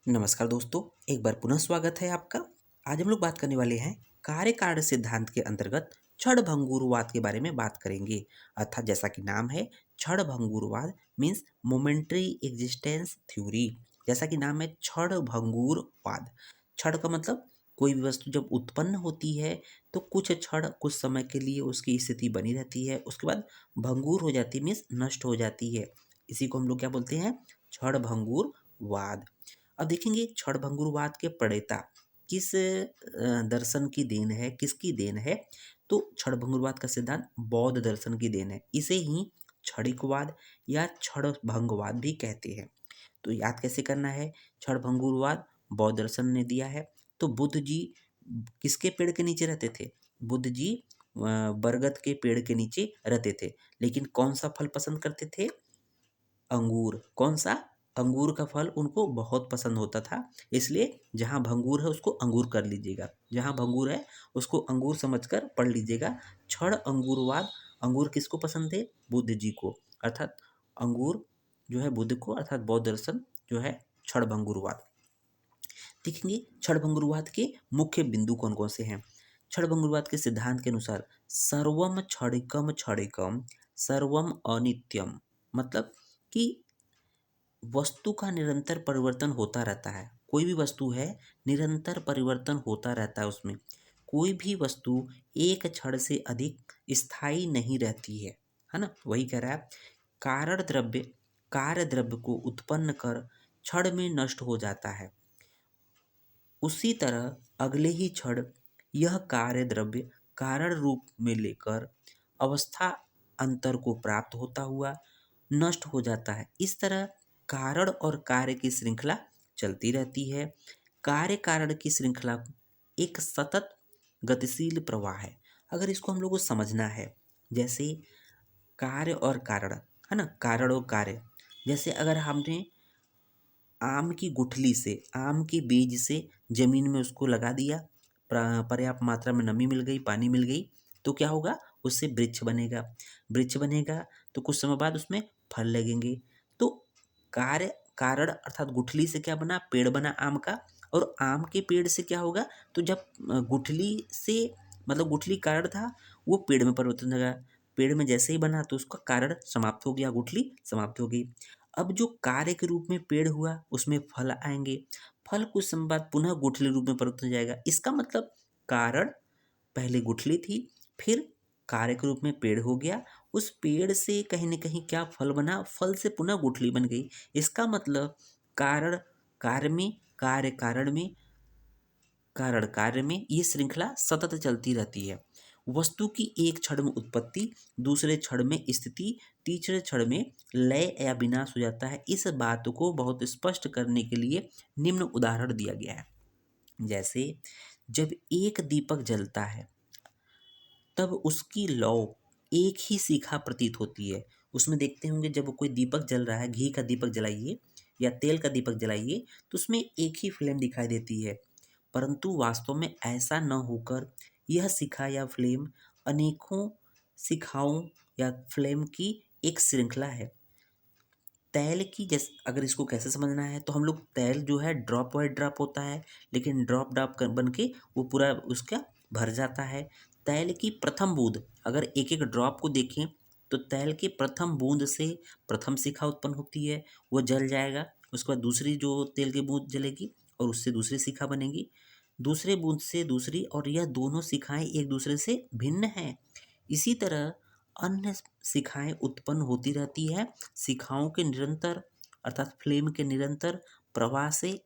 नमस्कार दोस्तों, एक बार पुनः स्वागत है आपका। आज हम लोग बात करने वाले हैं कार्यकारण सिद्धांत के अंतर्गत क्षणभंगुरवाद के बारे में बात करेंगे। अर्थात जैसा कि नाम है, क्षणभंगुरवाद मीन्स मोमेंटरी एग्जिस्टेंस थ्योरी। जैसा कि नाम है क्षणभंगुरवाद। क्षण का मतलब कोई भी वस्तु जब उत्पन्न होती है तो कुछ क्षण कुछ समय के लिए उसकी स्थिति बनी रहती है, उसके बाद भंगुर हो जाती है मीन्स नष्ट हो जाती है। इसी को हम लोग क्या बोलते हैं? क्षणभंगुरवाद। अब देखेंगे क्षणभंगुरवाद के प्रणेता किस दर्शन की देन है, किसकी देन है? तो क्षणभंगुरवाद का सिद्धांत बौद्ध दर्शन की देन है। इसे ही क्षणिकवाद या क्षणभंगवाद भी कहते हैं। तो याद कैसे करना है? क्षणभंगुरवाद बौद्ध दर्शन ने दिया है। तो बुद्ध जी किसके पेड़ के नीचे रहते थे? बुद्ध जी बरगद के पेड़ के नीचे रहते थे, लेकिन कौन सा फल पसंद करते थे? अंगूर। कौन सा? अंगूर का फल उनको बहुत पसंद होता था। इसलिए जहाँ भंगूर है उसको अंगूर कर लीजिएगा, जहाँ भंगूर है उसको अंगूर समझकर पढ़ लीजिएगा। क्षण अंगूरवाद। अंगूर किसको पसंद थे? बुद्ध जी को। अर्थात अंगूर जो है बुद्ध को, अर्थात बौद्ध दर्शन जो है क्षण भंगुरवाद। देखेंगे क्षणभंगुरवाद के मुख्य बिंदु कौन कौन से हैं। क्षणभंगुरवाद के सिद्धांत के अनुसार सर्वम क्षणिकम क्षणिकम सर्वम अनित्यम। मतलब कि वस्तु का निरंतर परिवर्तन होता रहता है। कोई भी वस्तु है, निरंतर परिवर्तन होता रहता है उसमें। कोई भी वस्तु एक क्षण से अधिक स्थायी नहीं रहती है ना? वही कह रहा है, कारण द्रव्य कार्य द्रव्य को उत्पन्न कर क्षण में नष्ट हो जाता है, उसी तरह अगले ही क्षण यह कार्य द्रव्य कारण रूप में लेकर अवस्था अंतर को प्राप्त होता हुआ नष्ट हो जाता है। इस तरह कारण और कार्य की श्रृंखला चलती रहती है। कार्य कारण की श्रृंखला एक सतत गतिशील प्रवाह है। अगर इसको हम लोग को समझना है, जैसे कार्य और कारण, है ना, कारण और कार्य। जैसे अगर हमने आम की गुठली से, आम के बीज से जमीन में उसको लगा दिया, पर्याप्त मात्रा में नमी मिल गई, पानी मिल गई, तो क्या होगा? उससे वृक्ष बनेगा। वृक्ष बनेगा तो कुछ समय बाद उसमें फल लगेंगे। तो कार्य कारण अर्थात गुठली से क्या बना? पेड़ बना आम का। और आम के पेड़ से क्या होगा? तो जब गुठली से, मतलब गुठली कारण था, वो पेड़ में परिवर्तन हो गया। पेड़ में जैसे ही बना तो उसका कारण समाप्त हो गया, गुठली समाप्त हो गई। अब जो कार्य के रूप में पेड़ हुआ उसमें फल आएंगे। फल कुछ समय बाद पुनः गुठली रूप में परिवर्तन हो जाएगा। इसका मतलब कारण पहले गुठली थी, फिर कार्य के रूप में पेड़ हो गया। उस पेड़ से कहीं न कहीं क्या फल बना? फल से पुनः गुठली बन गई। इसका मतलब कारण कार्य में, कार्य कारण में, कारण कार्य में ये श्रृंखला सतत चलती रहती है। वस्तु की एक क्षण में उत्पत्ति, दूसरे क्षण में स्थिति, तीसरे क्षण में लय या विनाश हो जाता है। इस बात को बहुत स्पष्ट करने के लिए निम्न उदाहरण दिया गया है। जैसे जब एक दीपक जलता है तब उसकी लौ एक ही शिखा प्रतीत होती है। उसमें देखते होंगे, जब कोई दीपक जल रहा है, घी का दीपक जलाइए या तेल का दीपक जलाइए, तो उसमें एक ही फ्लेम दिखाई देती है। परंतु वास्तव में ऐसा न होकर यह शिखा या फ्लेम अनेकों शिखाओं या फ्लेम की एक श्रृंखला है। तैल की जैसे, अगर इसको कैसे समझना है तो हम लोग, तैल जो है ड्रॉप बाय ड्रॉप होता है, लेकिन ड्रॉप ड्रॉप बन के वो पूरा उसका भर जाता है। तैल की प्रथम बूंद, अगर एक एक ड्रॉप को देखें तो तैल के प्रथम बूंद से प्रथम शिखा उत्पन्न होती है, वो जल जाएगा। उसके बाद दूसरी जो तेल की बूंद जलेगी और उससे दूसरी शिखा बनेगी, दूसरे बूंद से दूसरी, और यह दोनों शिखाएं एक दूसरे से भिन्न हैं। इसी तरह अन्य शिखाएं उत्पन्न होती रहती है। शिखाओं के निरंतर अर्थात फ्लेम के निरंतर प्रवाह से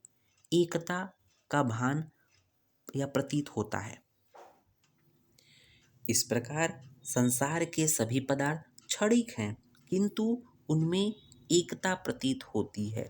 एकता का भान या प्रतीत होता है। इस प्रकार संसार के सभी पदार्थ क्षणिक हैं, किंतु उनमें एकता प्रतीत होती है।